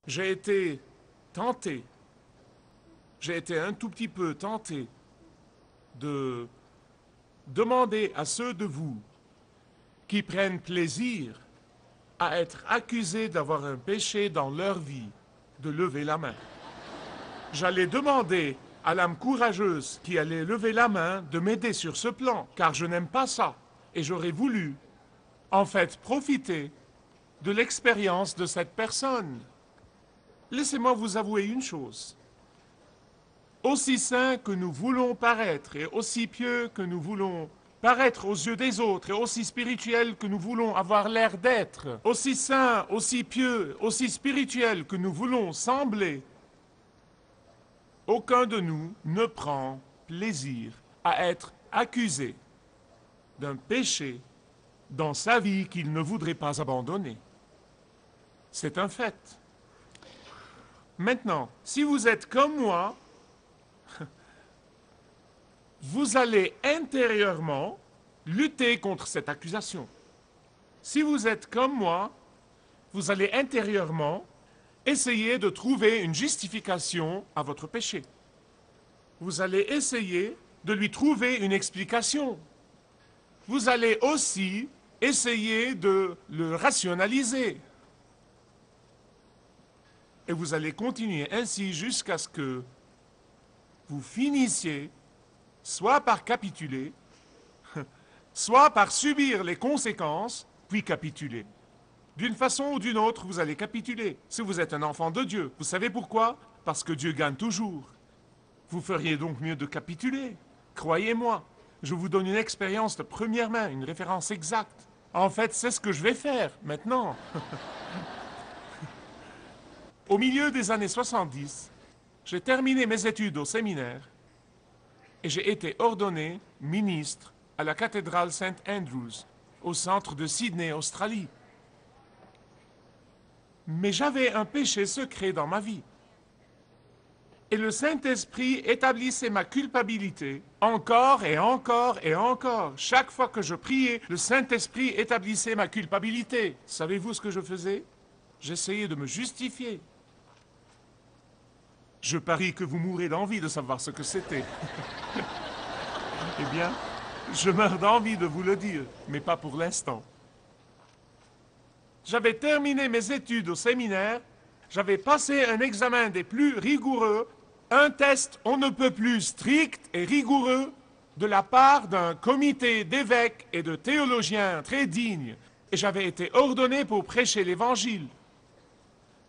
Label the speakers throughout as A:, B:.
A: J'ai été tenté, j'ai été un tout petit peu tenté de demander à ceux de vous qui prennent plaisir à être accusés d'avoir un péché dans leur vie de lever la main. J'allais demander à l'âme courageuse qui allait lever la main de m'aider sur ce plan, car je n'aime pas ça. Et j'aurais voulu, en fait, profiter de l'expérience de cette personne. Laissez-moi vous avouer une chose. Aussi saints que nous voulons paraître et aussi pieux que nous voulons paraître aux yeux des autres et aussi spirituels que nous voulons avoir l'air d'être, aussi saints, aussi pieux, aussi spirituels que nous voulons sembler, aucun de nous ne prend plaisir à être accusé d'un péché dans sa vie qu'il ne voudrait pas abandonner. C'est un fait. Maintenant, si vous êtes comme moi, vous allez intérieurement lutter contre cette accusation. Si vous êtes comme moi, vous allez intérieurement essayer de trouver une justification à votre péché. Vous allez essayer de lui trouver une explication. Vous allez aussi essayer de le rationaliser. Et vous allez continuer ainsi jusqu'à ce que vous finissiez soit par capituler, soit par subir les conséquences, puis capituler. D'une façon ou d'une autre, vous allez capituler. Si vous êtes un enfant de Dieu, vous savez pourquoi? Parce que Dieu gagne toujours. Vous feriez donc mieux de capituler. Croyez-moi, je vous donne une expérience de première main, une référence exacte. En fait, c'est ce que je vais faire maintenant. Au milieu des années 70, j'ai terminé mes études au séminaire et j'ai été ordonné ministre à la cathédrale St. Andrews, au centre de Sydney, Australie. Mais j'avais un péché secret dans ma vie. Et le Saint-Esprit établissait ma culpabilité encore et encore et encore. Chaque fois que je priais, le Saint-Esprit établissait ma culpabilité. Savez-vous ce que je faisais? J'essayais de me justifier. Je parie que vous mourrez d'envie de savoir ce que c'était. Eh bien, je meurs d'envie de vous le dire, mais pas pour l'instant. J'avais terminé mes études au séminaire, j'avais passé un examen des plus rigoureux, un test on ne peut plus strict et rigoureux de la part d'un comité d'évêques et de théologiens très dignes, et j'avais été ordonné pour prêcher l'Évangile.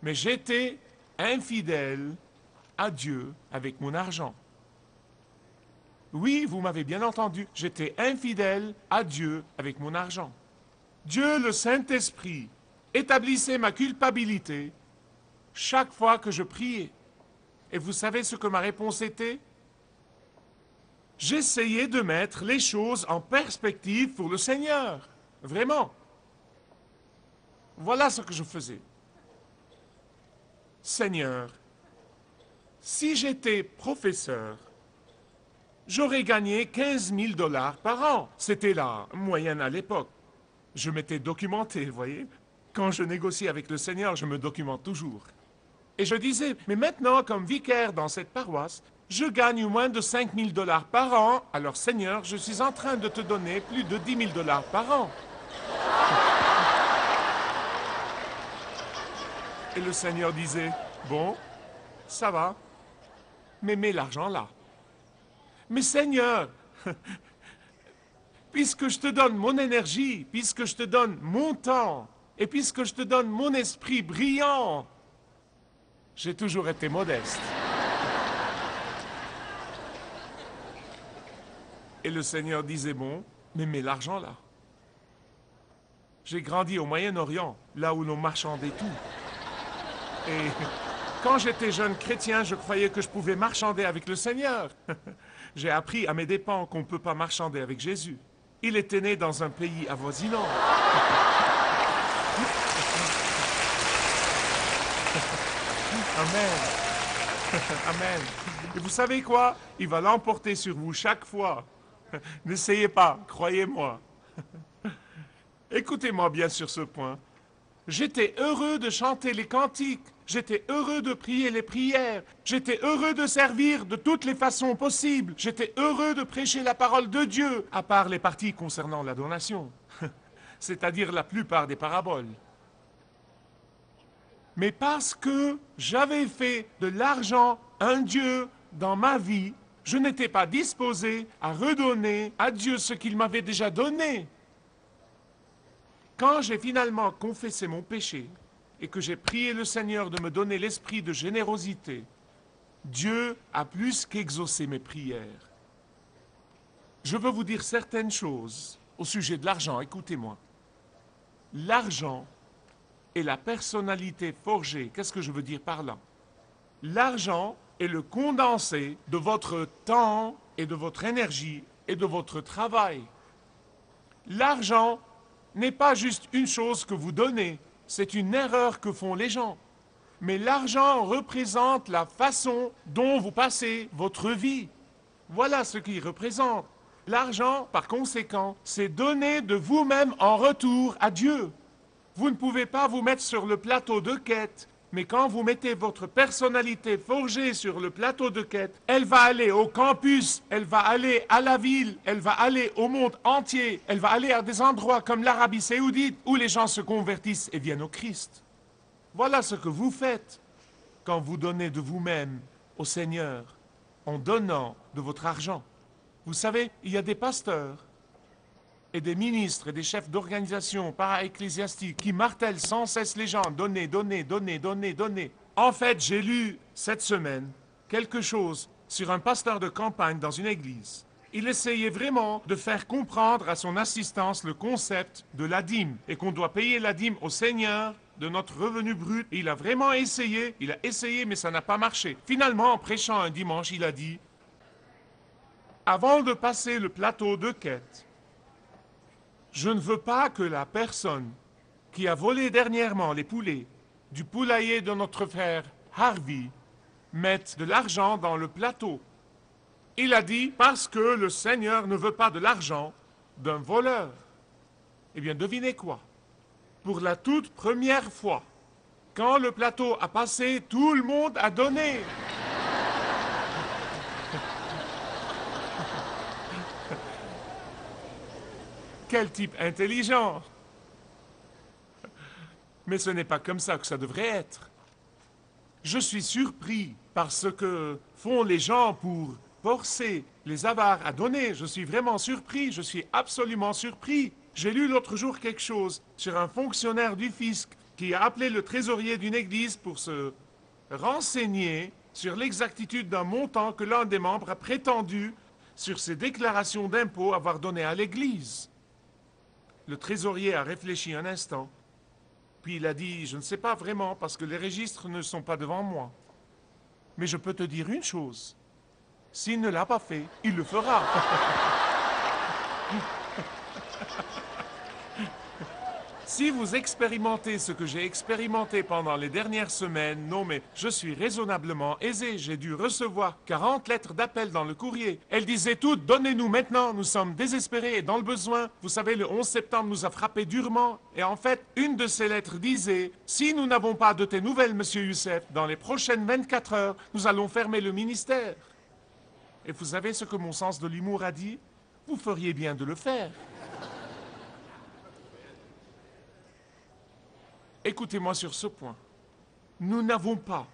A: Mais j'étais infidèle à Dieu avec mon argent. Oui, vous m'avez bien entendu, j'étais infidèle à Dieu avec mon argent. Dieu, le Saint-Esprit, établissait ma culpabilité chaque fois que je priais. Et vous savez ce que ma réponse était? J'essayais de mettre les choses en perspective pour le Seigneur. Vraiment. Voilà ce que je faisais. Seigneur, si j'étais professeur, j'aurais gagné 15 000 $ par an. C'était la moyenne à l'époque. Je m'étais documenté, vous voyez. Quand je négocie avec le Seigneur, je me documente toujours. Et je disais, mais maintenant, comme vicaire dans cette paroisse, je gagne moins de 5 000 $ par an. Alors Seigneur, je suis en train de te donner plus de 10 000 $ par an. Et le Seigneur disait, bon, ça va, mais mets l'argent là. Mais Seigneur, puisque je te donne mon énergie, puisque je te donne mon temps, et puisque je te donne mon esprit brillant, j'ai toujours été modeste. Et le Seigneur disait, bon, mais mets l'argent là. J'ai grandi au Moyen-Orient, là où l'on marchandait tout. Et quand j'étais jeune chrétien, je croyais que je pouvais marchander avec le Seigneur. J'ai appris à mes dépens qu'on ne peut pas marchander avec Jésus. Il était né dans un pays avoisinant. Amen. Amen. Et vous savez quoi? Il va l'emporter sur vous chaque fois. N'essayez pas, croyez-moi. Écoutez-moi bien sur ce point. J'étais heureux de chanter les cantiques. J'étais heureux de prier les prières. J'étais heureux de servir de toutes les façons possibles. J'étais heureux de prêcher la parole de Dieu, à part les parties concernant la donation, c'est-à-dire la plupart des paraboles. Mais parce que j'avais fait de l'argent un Dieu dans ma vie, je n'étais pas disposé à redonner à Dieu ce qu'il m'avait déjà donné. Quand j'ai finalement confessé mon péché et que j'ai prié le Seigneur de me donner l'esprit de générosité, Dieu a plus qu'exaucé mes prières. Je veux vous dire certaines choses au sujet de l'argent, écoutez-moi. L'argent est la personnalité forgée. Qu'est-ce que je veux dire par là? L'argent est le condensé de votre temps et de votre énergie et de votre travail. L'argent n'est pas juste une chose que vous donnez, c'est une erreur que font les gens. Mais l'argent représente la façon dont vous passez votre vie. Voilà ce qu'il représente. L'argent, par conséquent, c'est donner de vous-même en retour à Dieu. Vous ne pouvez pas vous mettre sur le plateau de quête, mais quand vous mettez votre personnalité forgée sur le plateau de quête, elle va aller au campus, elle va aller à la ville, elle va aller au monde entier, elle va aller à des endroits comme l'Arabie Saoudite où les gens se convertissent et viennent au Christ. Voilà ce que vous faites quand vous donnez de vous-même au Seigneur en donnant de votre argent. Vous savez, il y a des pasteurs et des ministres et des chefs d'organisation para-ecclésiastiques qui martèlent sans cesse les gens. Donnez, donnez, donnez, donnez, donnez. En fait, j'ai lu cette semaine quelque chose sur un pasteur de campagne dans une église. Il essayait vraiment de faire comprendre à son assistance le concept de la dîme et qu'on doit payer la dîme au Seigneur de notre revenu brut. Et il a vraiment essayé, mais ça n'a pas marché. Finalement, en prêchant un dimanche, il a dit « Avant de passer le plateau de quête, je ne veux pas que la personne qui a volé dernièrement les poulets du poulailler de notre frère Harvey mette de l'argent dans le plateau. » Il a dit « Parce que le Seigneur ne veut pas de l'argent d'un voleur. » Eh bien, devinez quoi? Pour la toute première fois, quand le plateau a passé, tout le monde a donné. Quel type intelligent! Mais ce n'est pas comme ça que ça devrait être. Je suis surpris par ce que font les gens pour forcer les avares à donner. Je suis vraiment surpris, je suis absolument surpris. J'ai lu l'autre jour quelque chose sur un fonctionnaire du fisc qui a appelé le trésorier d'une église pour se renseigner sur l'exactitude d'un montant que l'un des membres a prétendu sur ses déclarations d'impôts avoir donné à l'église. Le trésorier a réfléchi un instant, puis il a dit « Je ne sais pas vraiment parce que les registres ne sont pas devant moi. Mais je peux te dire une chose, s'il ne l'a pas fait, il le fera. » Si vous expérimentez ce que j'ai expérimenté pendant les dernières semaines, non mais je suis raisonnablement aisé. J'ai dû recevoir 40 lettres d'appel dans le courrier. Elles disaient toutes « Donnez-nous maintenant, nous sommes désespérés et dans le besoin. » Vous savez, le 11 septembre nous a frappé durement. Et en fait, une de ces lettres disait « Si nous n'avons pas de tes nouvelles, monsieur Youssef, dans les prochaines 24 heures, nous allons fermer le ministère. » Et vous savez ce que mon sens de l'humour a dit? Vous feriez bien de le faire. Écoutez-moi sur ce point. Nous n'avons pas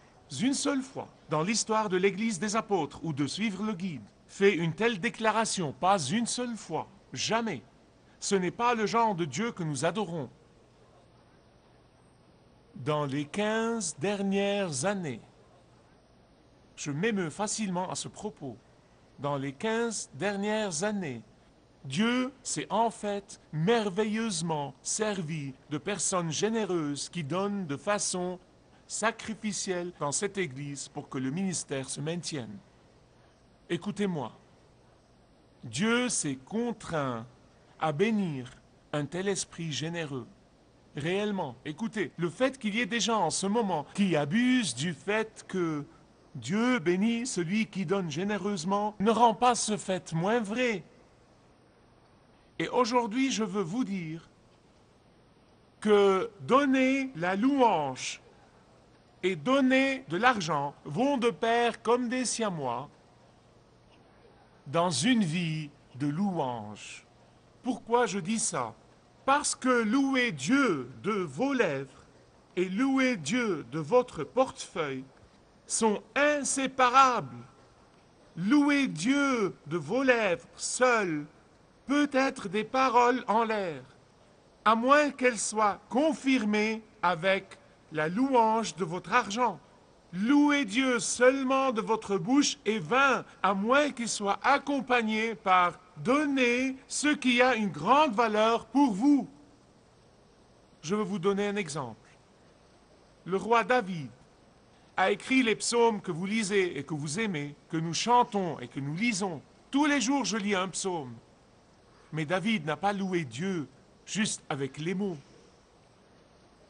A: une seule fois dans l'histoire de l'Église des apôtres ou de suivre le guide fait une telle déclaration, pas une seule fois, jamais. Ce n'est pas le genre de Dieu que nous adorons. Dans les 15 dernières années, je m'émeus facilement à ce propos, dans les 15 dernières années, Dieu s'est en fait merveilleusement servi de personnes généreuses qui donnent de façon sacrificielle dans cette Église pour que le ministère se maintienne. Écoutez-moi, Dieu s'est contraint à bénir un tel esprit généreux. Réellement, écoutez, le fait qu'il y ait des gens en ce moment qui abusent du fait que Dieu bénit celui qui donne généreusement ne rend pas ce fait moins vrai. Et aujourd'hui, je veux vous dire que donner la louange et donner de l'argent vont de pair comme des siamois dans une vie de louange. Pourquoi je dis ça? Parce que louer Dieu de vos lèvres et louer Dieu de votre portefeuille sont inséparables. Louer Dieu de vos lèvres seul peut être des paroles en l'air, à moins qu'elles soient confirmées avec la louange de votre argent. Louer Dieu seulement de votre bouche est vain, à moins qu'il soit accompagné par donner ce qui a une grande valeur pour vous. Je vais vous donner un exemple. Le roi David a écrit les psaumes que vous lisez et que vous aimez, que nous chantons et que nous lisons. Tous les jours, je lis un psaume. Mais David n'a pas loué Dieu juste avec les mots.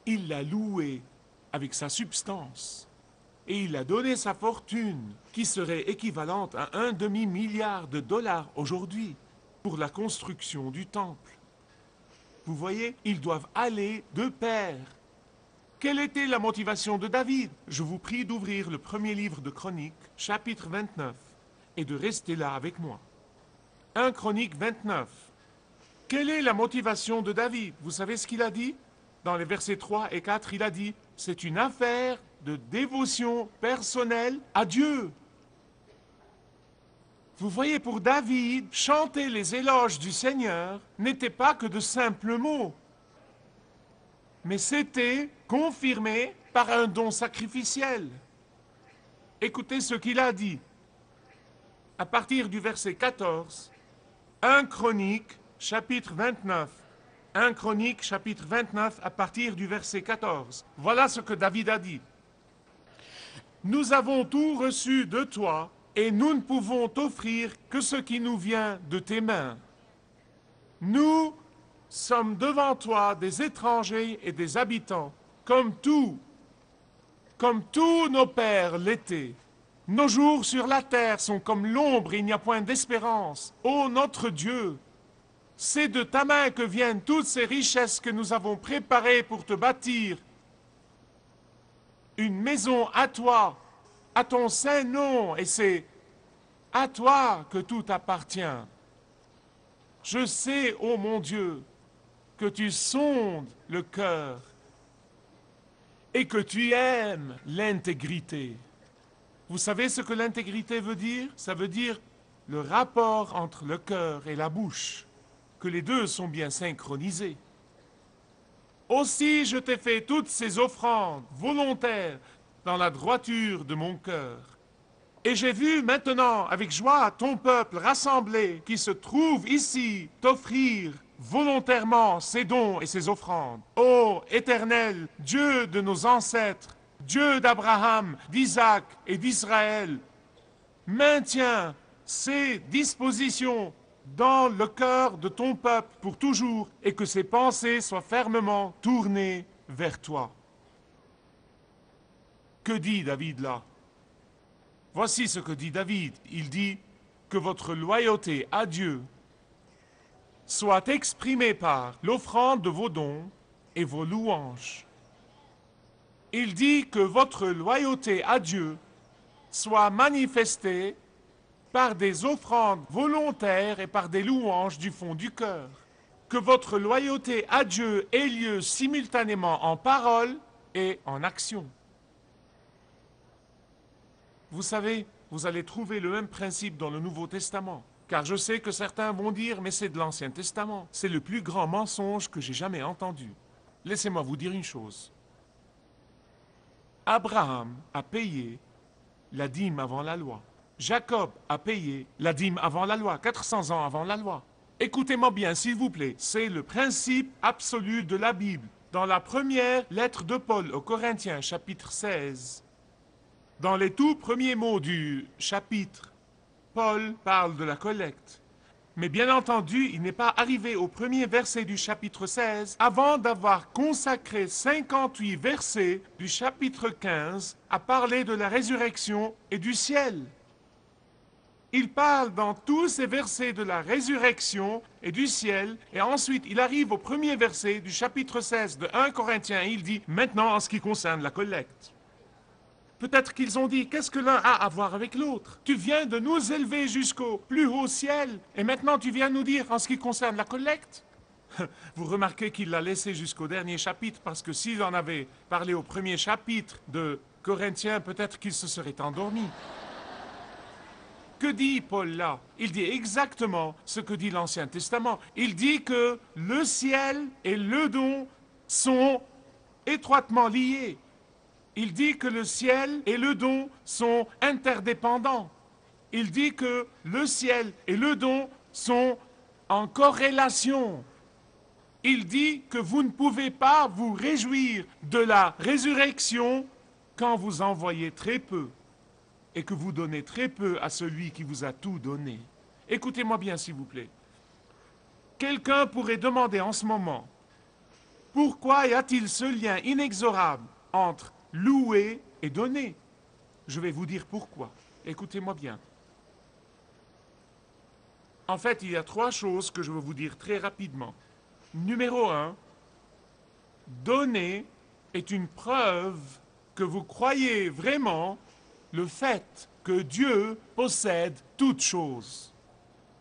A: Il l'a loué avec sa substance. Et il a donné sa fortune, qui serait équivalente à $1 demi-milliard aujourd'hui, pour la construction du temple. Vous voyez, ils doivent aller de pair. Quelle était la motivation de David? Je vous prie d'ouvrir le premier livre de Chroniques, chapitre 29, et de rester là avec moi. 1 Chroniques 29. Quelle est la motivation de David? Vous savez ce qu'il a dit? Dans les versets 3 et 4, il a dit « C'est une affaire de dévotion personnelle à Dieu. » Vous voyez, pour David, chanter les éloges du Seigneur n'était pas que de simples mots, mais c'était confirmé par un don sacrificiel. Écoutez ce qu'il a dit. À partir du verset 14, 1 Chronique, chapitre 29. 1 Chronique, chapitre 29, à partir du verset 14. Voilà ce que David a dit. « Nous avons tout reçu de toi, et nous ne pouvons t'offrir que ce qui nous vient de tes mains. Nous sommes devant toi des étrangers et des habitants, comme tous nos pères l'étaient. Nos jours sur la terre sont comme l'ombre et il n'y a point d'espérance. Ô notre Dieu, c'est de ta main que viennent toutes ces richesses que nous avons préparées pour te bâtir. Une maison à toi, à ton saint nom, et c'est à toi que tout appartient. Je sais, ô mon Dieu, que tu sondes le cœur et que tu aimes l'intégrité. Vous savez ce que l'intégrité veut dire? Ça veut dire le rapport entre le cœur et la bouche, que les deux sont bien synchronisés. Aussi je t'ai fait toutes ces offrandes volontaires dans la droiture de mon cœur. Et j'ai vu maintenant avec joie ton peuple rassemblé qui se trouve ici t'offrir volontairement ses dons et ses offrandes. Ô Éternel, Dieu de nos ancêtres, Dieu d'Abraham, d'Isaac et d'Israël, maintiens ces dispositions dans le cœur de ton peuple pour toujours et que ses pensées soient fermement tournées vers toi. Que dit David là? Voici ce que dit David. Il dit que votre loyauté à Dieu soit exprimée par l'offrande de vos dons et vos louanges. Il dit que votre loyauté à Dieu soit manifestée par des offrandes volontaires et par des louanges du fond du cœur. Que votre loyauté à Dieu ait lieu simultanément en parole et en action. Vous savez, vous allez trouver le même principe dans le Nouveau Testament. Car je sais que certains vont dire, mais c'est de l'Ancien Testament. C'est le plus grand mensonge que j'ai jamais entendu. Laissez-moi vous dire une chose. Abraham a payé la dîme avant la loi. Jacob a payé la dîme avant la loi, 400 ans avant la loi. Écoutez-moi bien, s'il vous plaît. C'est le principe absolu de la Bible. Dans la première lettre de Paul aux Corinthiens, chapitre 16, dans les tout premiers mots du chapitre, Paul parle de la collecte. Mais bien entendu, il n'est pas arrivé au premier verset du chapitre 16 avant d'avoir consacré 58 versets du chapitre 15 à parler de la résurrection et du ciel. Il parle dans tous ces versets de la résurrection et du ciel, et ensuite il arrive au premier verset du chapitre 16 de 1 Corinthiens, et il dit, maintenant en ce qui concerne la collecte. Peut-être qu'ils ont dit, qu'est-ce que l'un a à voir avec l'autre? Tu viens de nous élever jusqu'au plus haut ciel, et maintenant tu viens nous dire en ce qui concerne la collecte? Vous remarquez qu'il l'a laissé jusqu'au dernier chapitre, parce que s'il en avait parlé au premier chapitre de Corinthiens, peut-être qu'il se serait endormi. Que dit Paul là? Il dit exactement ce que dit l'Ancien Testament. Il dit que le ciel et le don sont étroitement liés. Il dit que le ciel et le don sont interdépendants. Il dit que le ciel et le don sont en corrélation. Il dit que vous ne pouvez pas vous réjouir de la résurrection quand vous en voyez très peu et que vous donnez très peu à celui qui vous a tout donné. Écoutez-moi bien, s'il vous plaît. Quelqu'un pourrait demander en ce moment, pourquoi y a-t-il ce lien inexorable entre louer et donner? Je vais vous dire pourquoi. Écoutez-moi bien. En fait, il y a 3 choses que je veux vous dire très rapidement. Numéro 1, donner est une preuve que vous croyez vraiment le fait que Dieu possède toutes choses.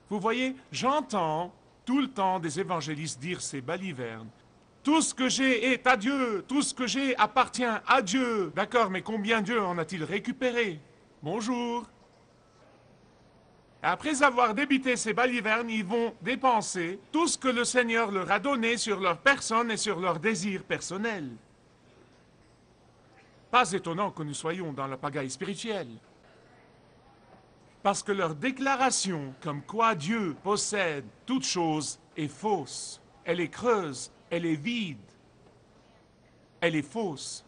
A: Vous voyez, j'entends tout le temps des évangélistes dire ces balivernes. Tout ce que j'ai est à Dieu, tout ce que j'ai appartient à Dieu. D'accord, mais combien Dieu en a-t-il récupéré? Bonjour. Après avoir débité ces balivernes, ils vont dépenser tout ce que le Seigneur leur a donné sur leur personne et sur leurs désirs personnels. Pas étonnant que nous soyons dans la pagaille spirituelle. Parce que leur déclaration, comme quoi Dieu possède toute chose, est fausse. Elle est creuse, elle est vide, elle est fausse.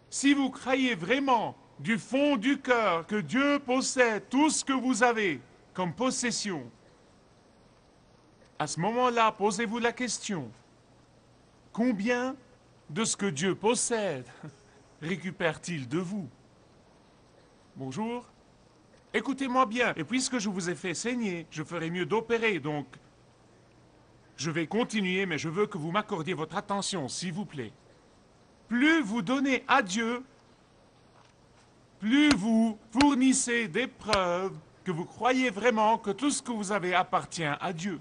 A: Si vous croyez vraiment du fond du cœur que Dieu possède tout ce que vous avez comme possession, à ce moment-là, posez-vous la question, combien de ce que Dieu possède récupère-t-il de vous? Bonjour. Écoutez-moi bien, et puisque je vous ai fait saigner, je ferai mieux d'opérer, donc je vais continuer, mais je veux que vous m'accordiez votre attention, s'il vous plaît. Plus vous donnez à Dieu, plus vous fournissez des preuves que vous croyez vraiment que tout ce que vous avez appartient à Dieu.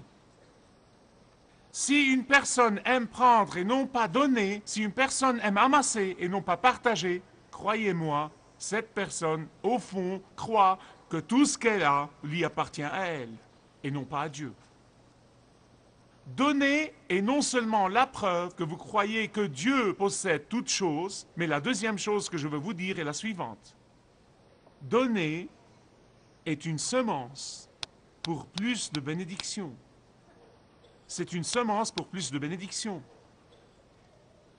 A: Si une personne aime prendre et non pas donner, si une personne aime amasser et non pas partager, croyez-moi, cette personne, au fond, croit que tout ce qu'elle a lui appartient à elle et non pas à Dieu. Donner est non seulement la preuve que vous croyez que Dieu possède toutes choses, mais la deuxième chose que je veux vous dire est la suivante. Donner est une semence pour plus de bénédictions. C'est une semence pour plus de bénédictions.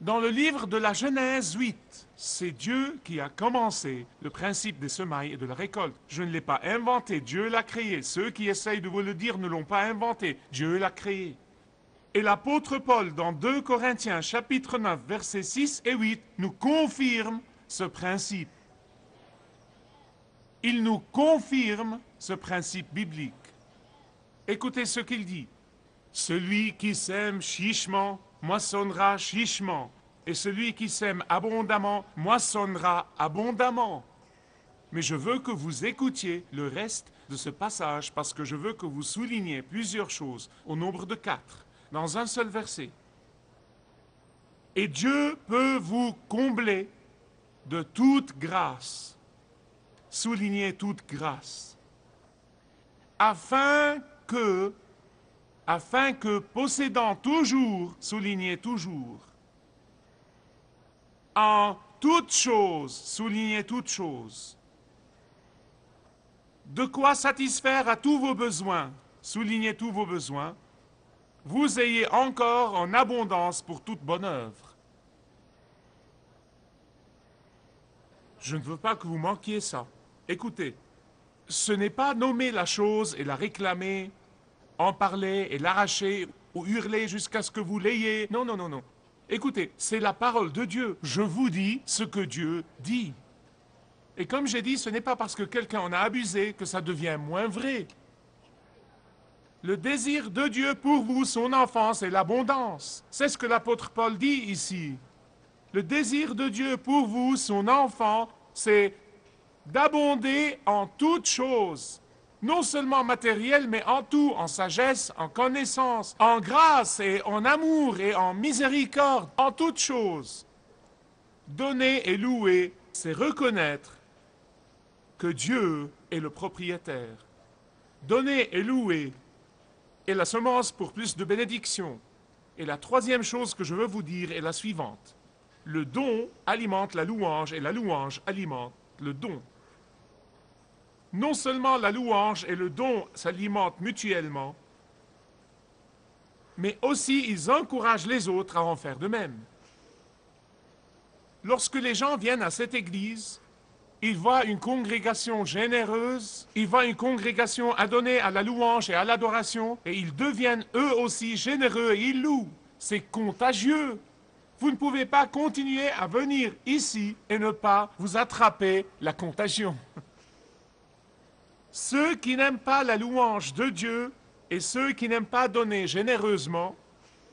A: Dans le livre de la Genèse 8, c'est Dieu qui a commencé le principe des semailles et de la récolte. Je ne l'ai pas inventé, Dieu l'a créé. Ceux qui essayent de vous le dire ne l'ont pas inventé, Dieu l'a créé. Et l'apôtre Paul, dans 2 Corinthiens chapitre 9, versets 6 et 8, nous confirme ce principe. Il nous confirme ce principe biblique. Écoutez ce qu'il dit. Celui qui sème chichement moissonnera chichement, et celui qui sème abondamment moissonnera abondamment. Mais je veux que vous écoutiez le reste de ce passage parce que je veux que vous souligniez plusieurs choses au nombre de 4, dans un seul verset. Et Dieu peut vous combler de toute grâce. Soulignez toute grâce. Afin que possédant toujours, soulignez toujours, en toute chose, soulignez toute chose, de quoi satisfaire à tous vos besoins, soulignez tous vos besoins, vous ayez encore en abondance pour toute bonne œuvre. Je ne veux pas que vous manquiez ça. Écoutez, ce n'est pas nommer la chose et la réclamer, en parler et l'arracher ou hurler jusqu'à ce que vous l'ayez. Non, non, non, non. Écoutez, c'est la parole de Dieu. Je vous dis ce que Dieu dit. Et comme j'ai dit, ce n'est pas parce que quelqu'un en a abusé que ça devient moins vrai. Le désir de Dieu pour vous, son enfant, c'est l'abondance. C'est ce que l'apôtre Paul dit ici. Le désir de Dieu pour vous, son enfant, c'est d'abonder en toutes choses. Non seulement matériel, mais en tout, en sagesse, en connaissance, en grâce et en amour et en miséricorde, en toutes choses. Donner et louer, c'est reconnaître que Dieu est le propriétaire. Donner et louer est la semence pour plus de bénédictions. Et la troisième chose que je veux vous dire est la suivante. Le don alimente la louange et la louange alimente le don. Non seulement la louange et le don s'alimentent mutuellement, mais aussi ils encouragent les autres à en faire de même. Lorsque les gens viennent à cette église, ils voient une congrégation généreuse, ils voient une congrégation adonnée à la louange et à l'adoration, et ils deviennent eux aussi généreux et ils louent. C'est contagieux. Vous ne pouvez pas continuer à venir ici et ne pas vous attraper la contagion. Ceux qui n'aiment pas la louange de Dieu et ceux qui n'aiment pas donner généreusement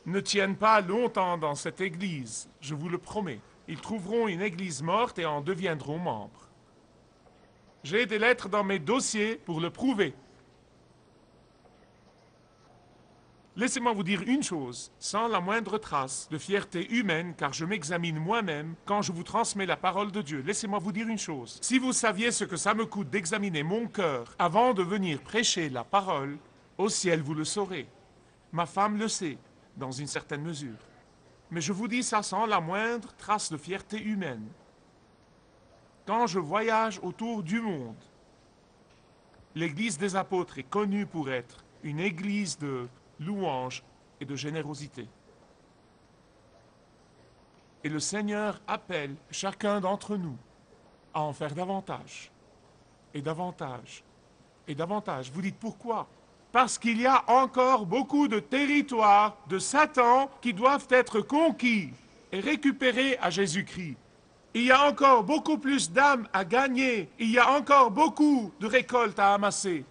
A: ne tiennent pas longtemps dans cette église, je vous le promets. Ils trouveront une église morte et en deviendront membres. J'ai des lettres dans mes dossiers pour le prouver. Laissez-moi vous dire une chose, sans la moindre trace de fierté humaine, car je m'examine moi-même quand je vous transmets la parole de Dieu. Laissez-moi vous dire une chose. Si vous saviez ce que ça me coûte d'examiner mon cœur avant de venir prêcher la parole, au ciel vous le saurez. Ma femme le sait, dans une certaine mesure. Mais je vous dis ça sans la moindre trace de fierté humaine. Quand je voyage autour du monde, l'Église des apôtres est connue pour être une église de louange et de générosité. Et le Seigneur appelle chacun d'entre nous à en faire davantage, et davantage, et davantage. Vous dites pourquoi? Parce qu'il y a encore beaucoup de territoires de Satan qui doivent être conquis et récupérés à Jésus-Christ. Il y a encore beaucoup plus d'âmes à gagner. Il y a encore beaucoup de récoltes à amasser.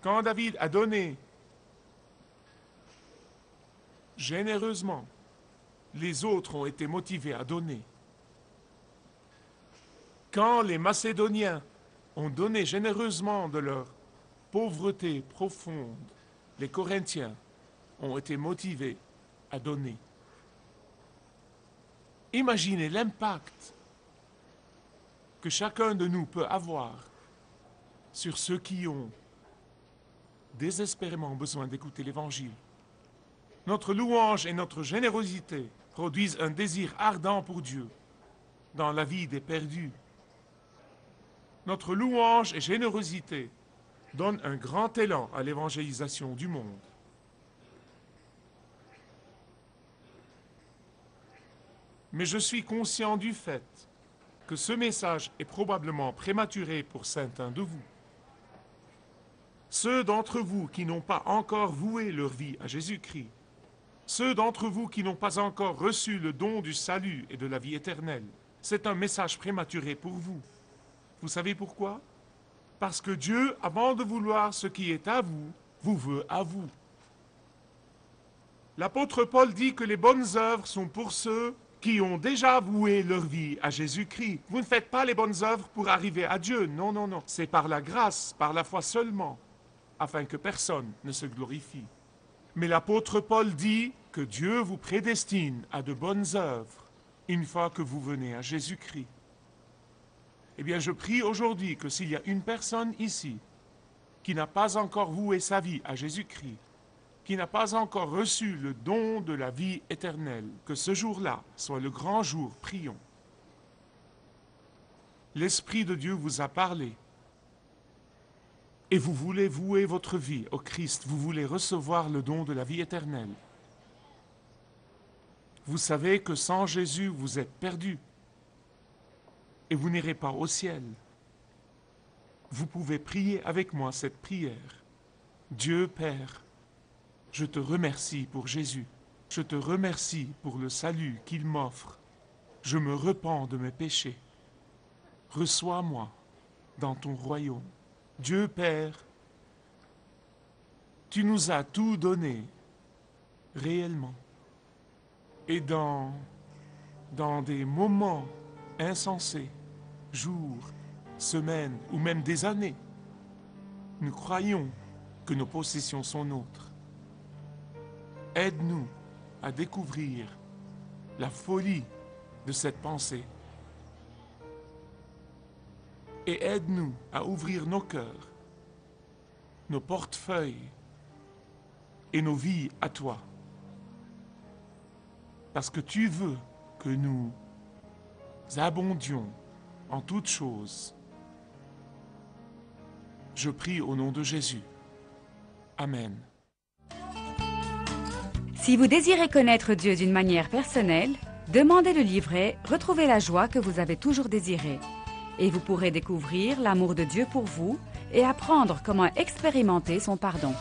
A: Quand David a donné généreusement, les autres ont été motivés à donner. Quand les Macédoniens ont donné généreusement de leur pauvreté profonde, les Corinthiens ont été motivés à donner. Imaginez l'impact que chacun de nous peut avoir sur ceux qui ont désespérément besoin d'écouter l'Évangile. Notre louange et notre générosité produisent un désir ardent pour Dieu dans la vie des perdus. Notre louange et générosité donnent un grand élan à l'évangélisation du monde. Mais je suis conscient du fait que ce message est probablement prématuré pour certains de vous. Ceux d'entre vous qui n'ont pas encore voué leur vie à Jésus-Christ, ceux d'entre vous qui n'ont pas encore reçu le don du salut et de la vie éternelle, c'est un message prématuré pour vous. Vous savez pourquoi? Parce que Dieu, avant de vouloir ce qui est à vous, vous veut à vous. L'apôtre Paul dit que les bonnes œuvres sont pour ceux qui ont déjà voué leur vie à Jésus-Christ. Vous ne faites pas les bonnes œuvres pour arriver à Dieu. Non, non, non. C'est par la grâce, par la foi seulement, afin que personne ne se glorifie. Mais l'apôtre Paul dit que Dieu vous prédestine à de bonnes œuvres une fois que vous venez à Jésus-Christ. Eh bien, je prie aujourd'hui que s'il y a une personne ici qui n'a pas encore voué sa vie à Jésus-Christ, qui n'a pas encore reçu le don de la vie éternelle, que ce jour-là soit le grand jour, prions. L'Esprit de Dieu vous a parlé et vous voulez vouer votre vie au Christ, vous voulez recevoir le don de la vie éternelle. Vous savez que sans Jésus, vous êtes perdu et vous n'irez pas au ciel. Vous pouvez prier avec moi cette prière. Dieu Père, je te remercie pour Jésus. Je te remercie pour le salut qu'il m'offre. je me repens de mes péchés. Reçois-moi dans ton royaume. Dieu Père, tu nous as tout donné, réellement. Et dans des moments insensés, jours, semaines ou même des années, nous croyons que nos possessions sont nôtres. Aide-nous à découvrir la folie de cette pensée. Et aide-nous à ouvrir nos cœurs, nos portefeuilles et nos vies à toi. Parce que tu veux que nous abondions en toutes choses. Je prie au nom de Jésus. Amen.
B: Si vous désirez connaître Dieu d'une manière personnelle, demandez le livret « Retrouvez la joie que vous avez toujours désirée » et vous pourrez découvrir l'amour de Dieu pour vous et apprendre comment expérimenter son pardon.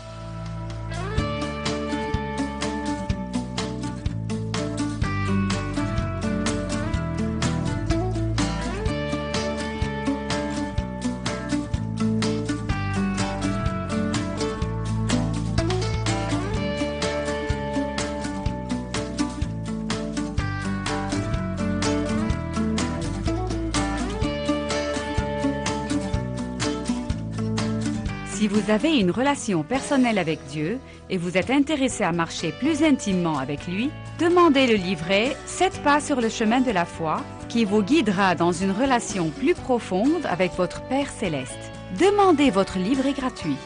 B: Si vous avez une relation personnelle avec Dieu et vous êtes intéressé à marcher plus intimement avec lui, demandez le livret « 7 pas sur le chemin de la foi » qui vous guidera dans une relation plus profonde avec votre Père Céleste. Demandez votre livret gratuit.